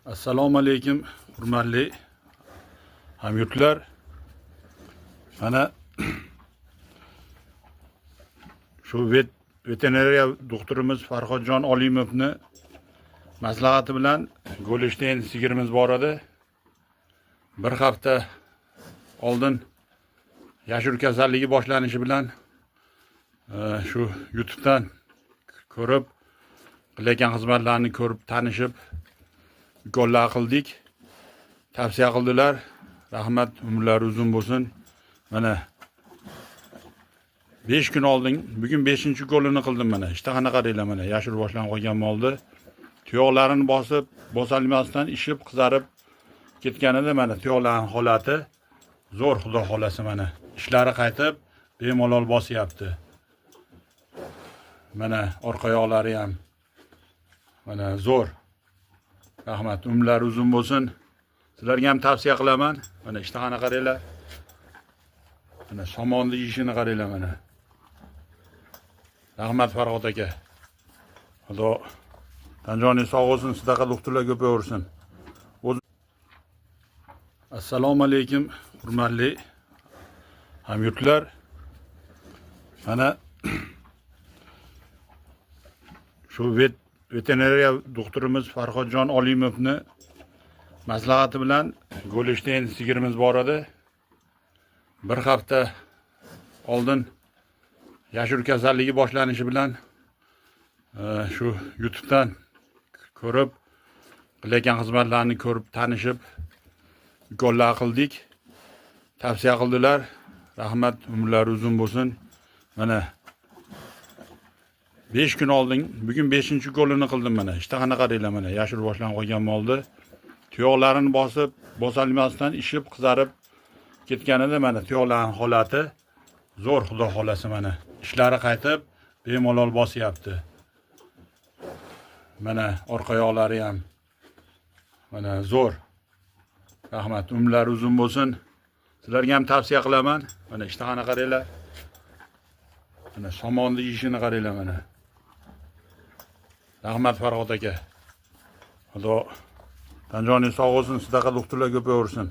Assalomu alaykum, hurmatli hamyurtlar. Mana shu veterinariya doktorimiz Farhodjon Olimovni maslahati bilan Goleshtayn sigirimiz bor edi. Bir hafta oldin yashil kasalligi boshlanishi bilan shu YouTube'dan ko'rib, qilayotgan xizmatlarni ko'rib tanishib gollar qildik. Tavsiya qildilar. Rahmat, umrlari uzun bo'lsin. Mana 5 kun oldin, bugun 5-golini qildim mana. Ishtahani qaranglar mana, yashil boshlanib qolgan moldi. Tuyoqlarini bosib, bosolmasdan ishib, qizarib ketganida mana tuyoqlarning holati zo'r, xudo xolasa mana. Ishlari qaytib, bemalol bosyapti. Mana orqa oyoqlari ham mana zo'r. Rahmat, umrlari uzun bo'lsin. Sizlarga ham tavsiya qilaman. Mana ishtahani qaranglar. Mana somonni yeyishini qaranglar mana. Rahmat Farhod aka. Xudo tanjoningiz sog' bo'lsin, sadaqa doktorlar ko'paversin. Assalomu alaykum, hurmatli hamyurtlar. Mana shu veterinariya doktorimiz Farhodjon Olimovni maslahati bilan Goleshtayn sigirimiz bor edi. Bir hafta oldin yashil kasalligi boshlanishi bilan shu YouTube'dan ko'rib, qilayotgan xizmatlarni ko'rib tanishib gollar qildik. Tavsiya qildilar. Rahmat, umrlari uzun bo'lsin. Mana 5 kun oldin, bugun 5-golini qildim mana. Ishtahani qaranglar mana, yashil boshlanib qolgan moldi. Tuyoqlarini bosib, bosolmasdan ishib, qizarib ketganida mana tuyoqlarning holati zo'r, xudo xolasa mana. Ishlari qaytib, bemalol bosyapti. Mana orqa oyoqlari ham mana zo'r. Rahmat, umrlari uzun bo'lsin. Sizlarga ham tavsiya qilaman. Mana ishtahani qaranglar. Mana somonni yeyishini qaranglar mana. Rahmat Farhod aka. Xudo tanjoningiz sog' bo'lsin, sadaqa doktorlar ko'paversin.